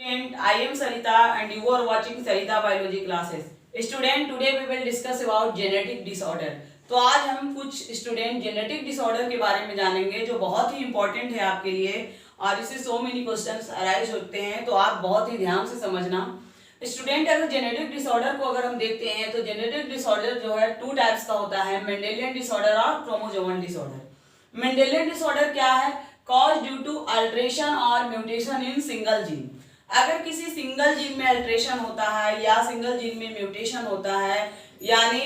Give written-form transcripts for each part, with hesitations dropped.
Student, I am Sarita and you are watching Sarita Biology classes. Student, today we will discuss about genetic disorder. तो आज हम कुछ student genetic disorder के बारे में जानेंगे जो बहुत ही इंपॉर्टेंट है आपके लिए और इससे सो मेनी क्वेश्चंस अराइज होते हैं, तो आप बहुत ही ध्यान से समझना। स्टूडेंट, अगर जेनेटिक डिसऑर्डर को अगर हम देखते हैं तो जेनेटिक डिसऑर्डर जो है टू टाइप्स का होता है, मेंडेलियन डिसऑर्डर और क्रोमोसोमल डिसऑर्डर। मेंडेलियन डिसऑर्डर क्या है? कॉज ड्यू टू अल्ट्रेशन और म्यूटेशन इन सिंगल जीन। अगर किसी सिंगल जीन में अल्ट्रेशन होता है या सिंगल जीन में म्यूटेशन होता है, यानी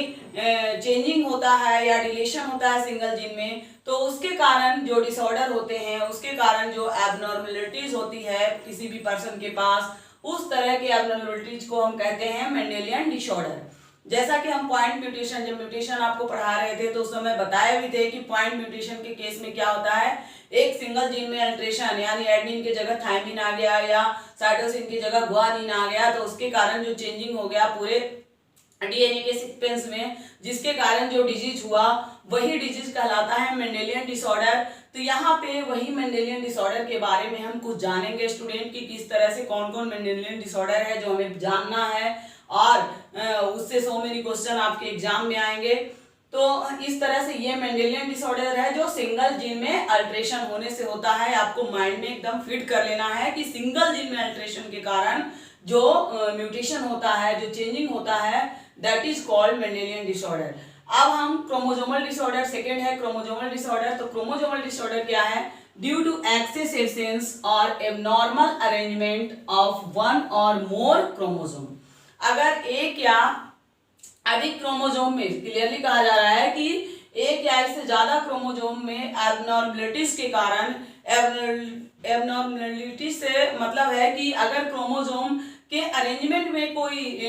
चेंजिंग होता है या डिलीशन होता है सिंगल जीन में, तो उसके कारण जो डिसऑर्डर होते हैं, उसके कारण जो एबनॉर्मलिटीज होती है किसी भी पर्सन के पास, उस तरह के एबनॉर्मलिटीज को हम कहते हैं मेंडेलियन डिसऑर्डर। जैसा कि हम पॉइंट म्यूटेशन, जब म्यूटेशन आपको पढ़ा रहे थे तो उस समय बताए भी थे कि पॉइंट म्यूटेशन के केस में क्या होता है, एक सिंगल जीन में अल्ट्रेशन यानी एडेनिन की जगह थायमिन आ गया या साइटोसिन की जगह गुआनिन आ गया, तो उसके कारण जो चेंजिंग हो गया पूरे डीएनए के सीक्वेंस में, जिसके कारण जो डिजीज हुआ वही डिजीज कहलाता है मेंडेलियन डिसऑर्डर। तो यहाँ पे वही मेंडेलियन डिसऑर्डर के बारे में हम कुछ जानेंगे स्टूडेंट कि किस तरह से कौन कौन मेंडेलियन डिसऑर्डर है जो हमें जानना है और उससे सो मेनी क्वेश्चन आपके एग्जाम में आएंगे। तो इस तरह से ये मेंडेलियन डिसऑर्डर है जो सिंगल जीन में अल्ट्रेशन होने से होता है। आपको माइंड में एकदम फिट कर लेना है कि सिंगल जीन में अल्ट्रेशन के कारण जो म्यूटेशन होता है, जो चेंजिंग होता है, that is called Mendelian disorder. अब हम क्रोमोसोमल डिसऑर्डर, सेकेंड है क्रोमोसोमल डिसऑर्डर। तो क्रोमोसोमल डिसऑर्डर क्या है? ड्यू टू एक्सेस एब्सेंस और एबनॉर्मल अरेंजमेंट ऑफ वन और मोर क्रोमोसोम। अगर एक या अधिक क्रोमोसोम में, क्लियरली कहा जा रहा है कि एक या इससे ज्यादा क्रोमोसोम में एबनॉर्मलिटीज के कारण, एबनॉर्मलिटी से मतलब है कि अगर क्रोमोसोम के अरेंजमेंट में कोई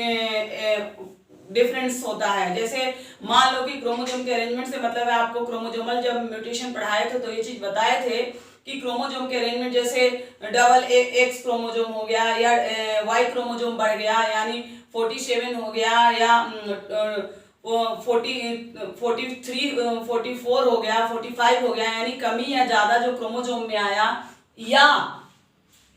डिफरेंस होता है, जैसे मान लो कि क्रोमोसोम के अरेंजमेंट से मतलब है, आपको क्रोमोसोमल जब म्यूटेशन पढ़ाए थे तो ये चीज बताए थे कि क्रोमोसोम के अरेंजमेंट जैसे डबल एक्स क्रोमोसोम हो गया या वाई क्रोमोसोम बढ़ गया यानी 47 हो गया या 44 हो गया, 45 हो गया, यानी कमी या ज्यादा जो क्रोमोसोम में आया। या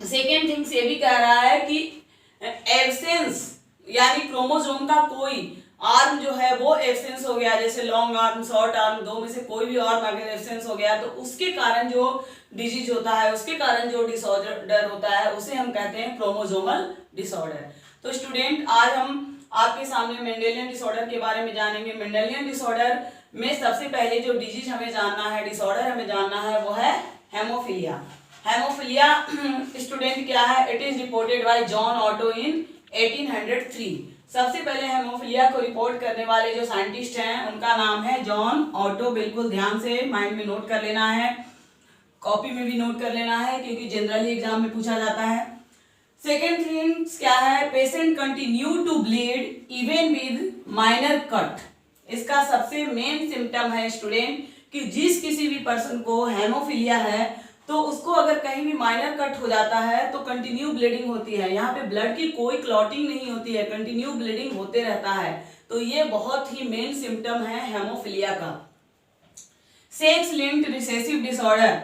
सेकेंड थिंग्स ये भी कह रहा है कि एब्सेंस यानी क्रोमोसोम का कोई आर्म जो है वो एब्सेंस हो गया, जैसे लॉन्ग आर्म, शॉर्ट आर्म, दो में से कोई भी आर्म अगर एब्सेंस हो गया तो उसके कारण जो डिजीज होता है, उसके कारण जो डिसऑर्डर होता है, उसे हम कहते हैं क्रोमोसोमल डिसऑर्डर। तो स्टूडेंट, आज हम आपके सामने मेंडेलियन डिसऑर्डर के बारे में जानेंगे। मेंडेलियन डिसऑर्डर में सबसे पहले जो डिजीज हमें जानना है, डिसऑर्डर हमें जानना है, वो है हेमोफीलिया। हेमोफीलिया स्टूडेंट क्या है? It is reported by John Otto in 1803। सबसे पहले हेमोफीलिया को रिपोर्ट करने वाले जो साइंटिस्ट हैं उनका नाम है जॉन ऑटो। बिल्कुल ध्यान से माइंड में नोट कर लेना है, कॉपी में भी नोट कर लेना है क्योंकि जनरली एग्जाम में पूछा जाता है। सेकेंड थिंग्स क्या है? Patient continue to bleed even with minor cut. इसका सबसे मेन सिम्टम है स्टूडेंट कि जिस किसी भी पर्सन को हेमोफीलिया है तो उसको अगर कहीं भी माइनर कट हो जाता है तो कंटिन्यू ब्लीडिंग होती है। यहाँ पे ब्लड की कोई क्लॉटिंग नहीं होती है, कंटिन्यू ब्लीडिंग होते रहता है। तो ये बहुत ही मेन सिम्टम है हेमोफीलिया का। सेक्स लिंक्ड रिसेसिव डिसऑर्डर,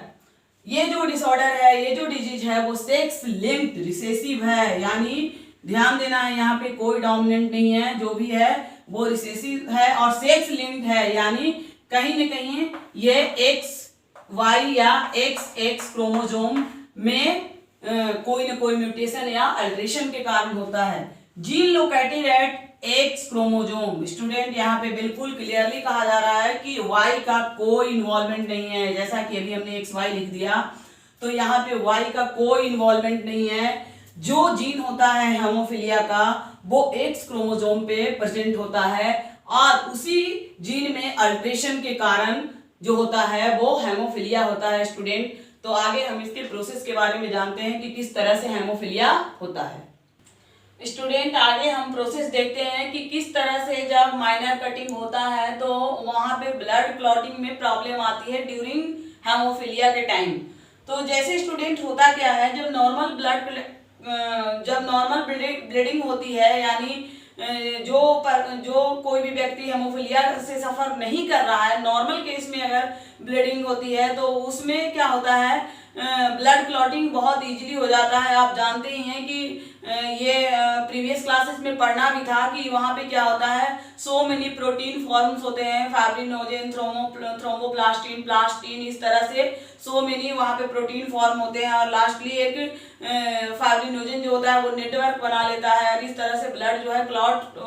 ये जो डिसऑर्डर है, ये जो डिजीज है वो सेक्स लिंक्ड रिसेसिव है, यानी ध्यान देना है यहाँ पे कोई डोमिनेंट नहीं है, जो भी है वो रिसेसिव है और सेक्स लिंक्ड है, यानी कहीं न कहीं ये एक्स वाई या एक्स एक्स क्रोमोसोम में कोई न कोई म्यूटेशन या अल्ट्रेशन के कारण होता है। Gene located at x chromosome. Student, यहाँ पे बिल्कुल क्लियरली कहा जा रहा है कि वाई का कोई इन्वॉल्वमेंट नहीं है, जैसा कि अभी हमने एक्स वाई लिख दिया, तो यहाँ पे वाई का कोई इन्वॉल्वमेंट नहीं है। जो जीन होता है हेमोफीलिया का वो एक्स क्रोमोसोम पे प्रेजेंट होता है और उसी जीन में अल्ट्रेशन के कारण जो होता है वो हेमोफीलिया होता है स्टूडेंट। तो आगे हम इसके प्रोसेस के बारे में जानते हैं कि किस तरह से हेमोफीलिया होता है। स्टूडेंट, आगे हम प्रोसेस देखते हैं कि किस तरह से जब माइनर कटिंग होता है तो वहां पे ब्लड क्लॉटिंग में प्रॉब्लम आती है ड्यूरिंग हेमोफीलिया के टाइम। तो जैसे स्टूडेंट होता क्या है, जब नॉर्मल ब्लीडिंग होती है, यानी जो कोई भी व्यक्ति हेमोफीलिया से सफर नहीं कर रहा है, नॉर्मल केस में अगर ब्लीडिंग होती है तो उसमें क्या होता है, ब्लड क्लॉटिंग बहुत इजीली हो जाता है। आप जानते ही हैं कि ये प्रीवियस क्लासेस में पढ़ना भी था कि वहाँ पे क्या होता है, सो मेनी प्रोटीन फॉर्म्स होते हैं, फाइब्रिनोजेन, थ्रोम्बोप्लास्टिन, प्लास्टिन, इस तरह से सो मेनी वहाँ पे प्रोटीन फॉर्म होते हैं और लास्टली एक फाइब्रिनोजेन जो होता है वो नेटवर्क बना लेता है और इस तरह से ब्लड जो है क्लॉट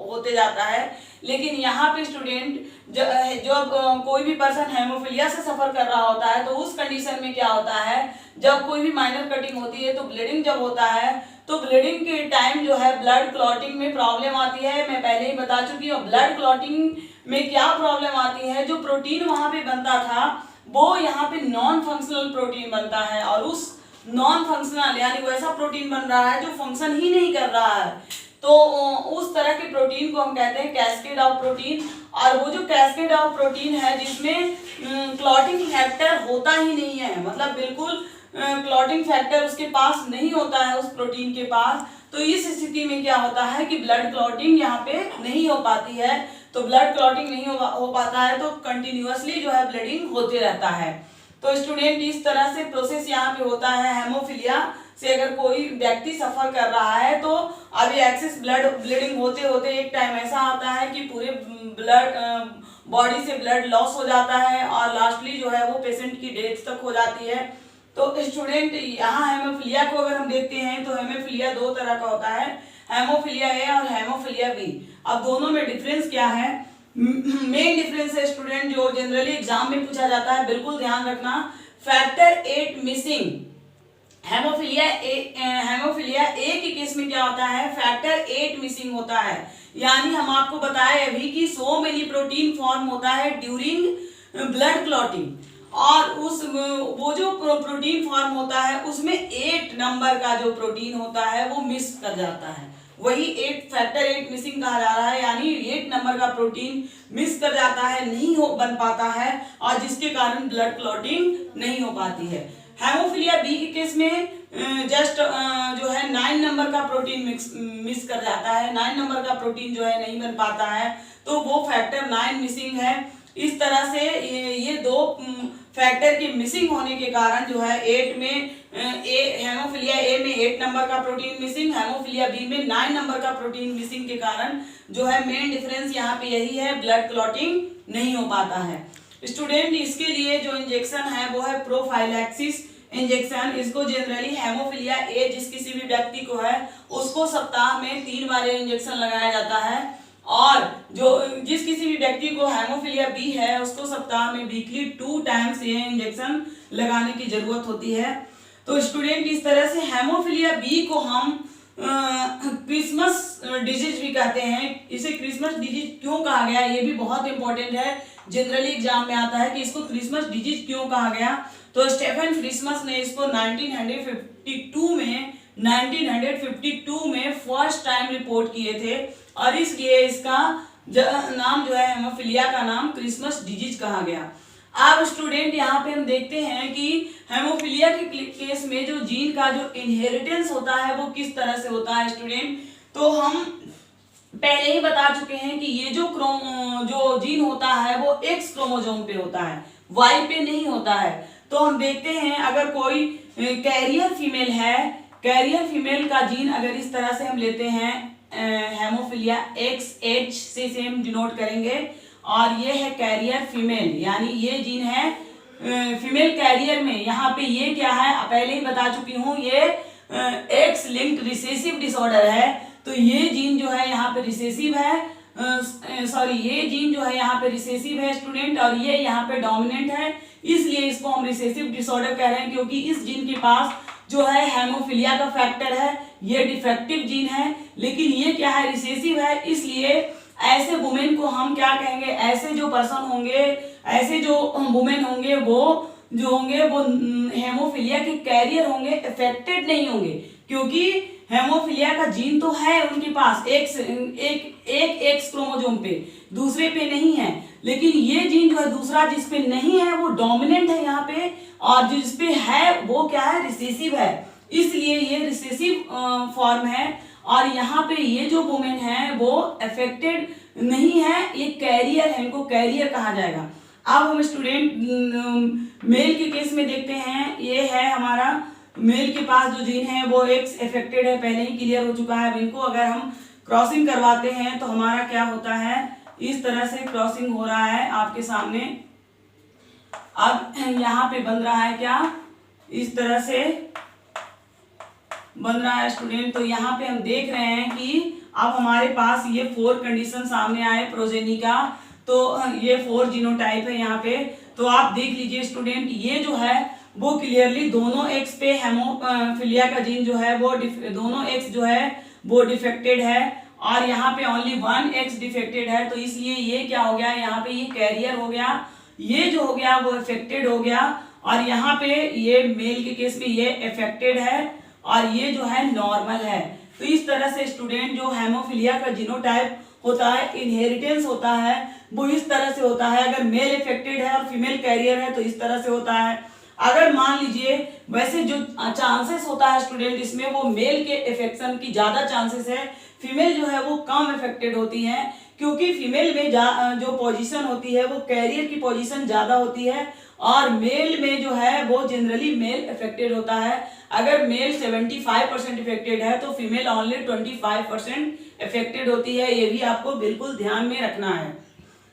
होते जाता है। लेकिन यहाँ पे स्टूडेंट जब कोई भी पर्सन हेमोफीलिया से सफर कर रहा होता है तो उस कंडीशन में क्या होता है, जब कोई भी माइनर कटिंग होती है तो ब्लीडिंग जब होता है तो ब्लीडिंग के टाइम जो है ब्लड क्लॉटिंग में प्रॉब्लम आती है। मैं पहले ही बता चुकी हूँ ब्लड क्लॉटिंग में क्या प्रॉब्लम आती है, जो प्रोटीन वहां पे बनता था वो यहाँ पे नॉन फंक्शनल प्रोटीन बनता है और उस नॉन फंक्शनल यानी वैसा प्रोटीन बन रहा है जो फंक्शन ही नहीं कर रहा है, तो उस तरह के प्रोटीन को हम कहते हैं कैस्केड ऑफ प्रोटीन। और वो जो कैस्केड ऑफ प्रोटीन है जिसमें क्लॉटिंग फैक्टर होता ही नहीं है, मतलब बिल्कुल क्लॉटिंग फैक्टर उसके पास नहीं होता है उस प्रोटीन के पास, तो इस स्थिति में क्या होता है कि ब्लड क्लॉटिंग यहाँ पे नहीं हो पाती है। तो ब्लड क्लॉटिंग नहीं हो पाता है तो कंटिन्यूअसली जो है ब्लीडिंग होते रहता है। तो स्टूडेंट इस तरह से प्रोसेस यहाँ पे होता है। हेमोफीलिया से अगर कोई व्यक्ति सफर कर रहा है तो अभी एक्सेस ब्लीडिंग होते होते एक टाइम ऐसा आता है कि पूरे ब्लड बॉडी से ब्लड लॉस हो जाता है और लास्टली जो है वो पेशेंट की डेथ तक हो जाती है। तो स्टूडेंट यहाँ हेमोफीलिया को अगर हम देखते हैं तो हेमोफीलिया दो तरह का होता है, हेमोफीलिया ए और हेमोफीलिया बी। अब दोनों में डिफरेंस क्या है? मेन डिफरेंस है स्टूडेंट जो जनरली एग्जाम में पूछा जाता है, बिल्कुल ध्यान रखना, फैक्टर 8 मिसिंग। हेमोफीलिया ए के केस में क्या होता है, फैक्टर 8 मिसिंग होता है। यानी हम आपको बताए अभी कि सो मेनी प्रोटीन फॉर्म होता है ड्यूरिंग ब्लड क्लॉटिंग और उस वो जो प्रोटीन फॉर्म होता है उसमें 8 नंबर का जो प्रोटीन होता है वो मिस कर जाता है, वही 8 फैक्टर 8 मिसिंग कहा जा रहा है। यानी 8 नंबर का प्रोटीन मिस कर जाता है, नहीं हो बन पाता है और जिसके कारण ब्लड क्लॉटिंग नहीं हो पाती है। हेमोफीलिया बी के केस में जस्ट जो है 9 नंबर का प्रोटीन मिस कर जाता है, 9 नंबर का प्रोटीन जो है नहीं बन पाता है, तो वो फैक्टर 9 मिसिंग है। इस तरह से ये दो फैक्टर के मिसिंग होने के कारण जो है 8 में हेमोफीलिया ए में 8 नंबर का प्रोटीन मिसिंग, हेमोफीलिया बी में 9 नंबर का प्रोटीन मिसिंग के कारण जो है मेन डिफरेंस यहाँ पे यही है, ब्लड क्लॉटिंग नहीं हो पाता है। स्टूडेंट इसके लिए जो इंजेक्शन है वो है प्रोफाइलैक्सिस इंजेक्शन। इसको जनरली हेमोफीलिया ए जिस किसी भी व्यक्ति को है उसको सप्ताह में 3 बार इंजेक्शन लगाया जाता है और जो जिस किसी भी व्यक्ति को हेमोफीलिया बी है उसको सप्ताह में वीकली 2 टाइम्स ये इंजेक्शन लगाने की जरूरत होती है। तो स्टूडेंट इस तरह से हेमोफीलिया बी को हम क्रिसमस डिजीज भी कहते हैं। इसे क्रिसमस डिजीज क्यों कहा गया ये भी बहुत इंपॉर्टेंट है, जनरली एग्जाम में आता है कि इसको क्रिसमस डिजीज क्यों कहा गया। तो स्टेफन क्रिसमस ने इसको 1952 में फर्स्ट टाइम रिपोर्ट किए थे और इसलिए इसका नाम जो है हेमोफीलिया का नाम क्रिसमस डिजीज कहा गया। अब स्टूडेंट यहाँ पे हम देखते हैं कि हेमोफीलिया के केस में जो जीन का जो इनहेरिटेंस होता है वो किस तरह से होता है स्टूडेंट। तो हम पहले ही बता चुके हैं कि ये जो जीन होता है वो एक्स क्रोमोसोम पे होता है, वाई पे नहीं होता है। तो हम देखते हैं अगर कोई कैरियर फीमेल है, कैरियर फीमेल का जीन अगर इस तरह से हम लेते हैं हेमोफीलिया XH से सेम डिनोट करेंगे और ये है कैरियर फीमेल, यानी ये जीन है फीमेल कैरियर में। यहाँ पे ये क्या है पहले ही बता चुकी हूँ, ये एक्स लिंक्ड रिसेसिव डिसऑर्डर है। तो ये जीन जो है यहाँ पे रिसेसिव है, ये जीन जो है यहाँ पे रिसेसिव है स्टूडेंट और ये यहाँ पे डोमिनेंट है, इसलिए इसको हम रिसेसिव डिसऑर्डर कह रहे हैं क्योंकि इस जीन के पास जो है हेमोफीलिया का फैक्टर है, ये डिफेक्टिव जीन है, लेकिन ये क्या है रिसेसिव है। इसलिए ऐसे वुमेन को हम क्या कहेंगे, ऐसे जो पर्सन होंगे, ऐसे जो वुमेन होंगे वो जो होंगे वो हेमोफीलिया के कैरियर होंगे, अफेक्टेड नहीं होंगे क्योंकि हेमोफीलिया का जीन तो है उनके पास एक एक्स क्रोमोसोम पे, दूसरे पे नहीं है, लेकिन ये जीन जो है दूसरा जिस पे नहीं है वो डोमिनेंट है यहाँ पे और जिस पे है वो क्या है रिसेसिव है, इसलिए ये रिसेसिव फॉर्म है। और यहाँ पे ये जो वुमेन है वो अफेक्टेड नहीं है, ये कैरियर है, इनको कैरियर कहा जाएगा। अब हम स्टूडेंट मेल के केस में देखते हैं। ये है हमारा मेल के पास जो जीन है वो एक्स इफेक्टेड है, पहले ही क्लियर हो चुका है। अब इनको अगर हम क्रॉसिंग करवाते हैं तो हमारा क्या होता है, इस तरह से क्रॉसिंग हो रहा है आपके सामने। अब यहाँ पे बन रहा है क्या, इस तरह से बन रहा है स्टूडेंट। तो यहाँ पे हम देख रहे हैं कि अब हमारे पास ये 4 कंडीशन सामने आए प्रोजेनी का। तो ये 4 जीनोटाइप है यहाँ पे। तो आप देख लीजिए स्टूडेंट, ये जो है वो क्लियरली दोनों एक्स पे हेमोफिलिया का जीन जो है वो दोनों एक्स जो है वो डिफेक्टेड है, और यहाँ पे ओनली 1 एक्स डिफेक्टेड है। तो इसलिए ये क्या हो गया, यहाँ पे ये कैरियर हो गया, ये जो हो गया वो इफेक्टेड हो गया, और यहाँ पे ये मेल के केस में ये इफेक्टेड है और ये जो है नॉर्मल है। तो इस तरह से स्टूडेंट जो हेमोफिलिया का जीनोटाइप होता है, इनहेरिटेंस होता है, वो इस तरह से होता है। अगर मेल इफेक्टेड है और फीमेल कैरियर है तो इस तरह से होता है। अगर मान लीजिए वैसे जो चांसेस होता है स्टूडेंट इसमें, वो मेल के इफेक्शन की ज्यादा चांसेस है, फीमेल जो है वो कम इफेक्टेड होती है, क्योंकि फीमेल में जो पोजीशन होती है वो कैरियर की पोजीशन ज्यादा होती है, और मेल में जो है वो जनरली मेल इफेक्टेड होता है। अगर मेल 75% इफेक्टेड है तो फीमेल ओनली 25% इफेक्टेड होती है। ये भी आपको बिल्कुल ध्यान में रखना है।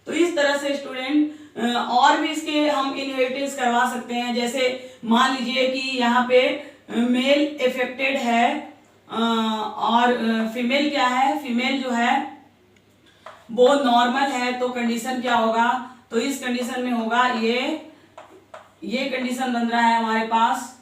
तो इस तरह से स्टूडेंट और भी इसके हम इनहेरिटेंस करवा सकते हैं। जैसे मान लीजिए कि यहाँ पे मेल इफेक्टेड है और फीमेल क्या है, फीमेल जो है वो नॉर्मल है, तो कंडीशन क्या होगा, तो इस कंडीशन में होगा ये कंडीशन बन रहा है हमारे पास,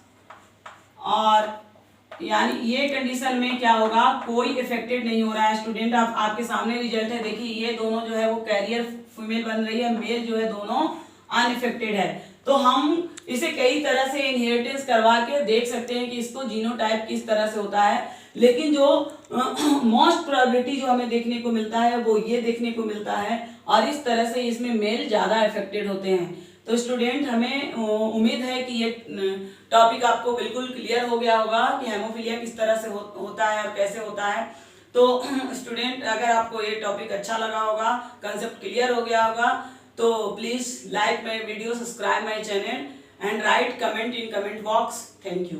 और यानी ये कंडीशन में क्या होगा, कोई इफेक्टेड नहीं हो रहा है स्टूडेंट। आपके सामने रिजल्ट है, देखिए ये दोनों जो है वो कैरियर फीमेल बन रही है, मेल जो है दोनों अनइफेक्टेड है। तो हम इसे कई तरह से इनहेरिटेंस करवा के देख सकते हैं कि इसको जीनोटाइप किस तरह से होता है, लेकिन जो मोस्ट प्रोबेबिलिटी जो हमें देखने को मिलता है वो ये देखने को मिलता है, और इस तरह से इसमें मेल ज्यादा इफेक्टेड होते हैं। तो स्टूडेंट हमें उम्मीद है कि ये टॉपिक आपको बिल्कुल क्लियर हो गया होगा कि हेमोफिलिया किस तरह से होता है और कैसे होता है। तो स्टूडेंट अगर आपको ये टॉपिक अच्छा लगा होगा, कंसेप्ट क्लियर हो गया होगा, तो please like my video, subscribe my channel and right comment in comment box. Thank you.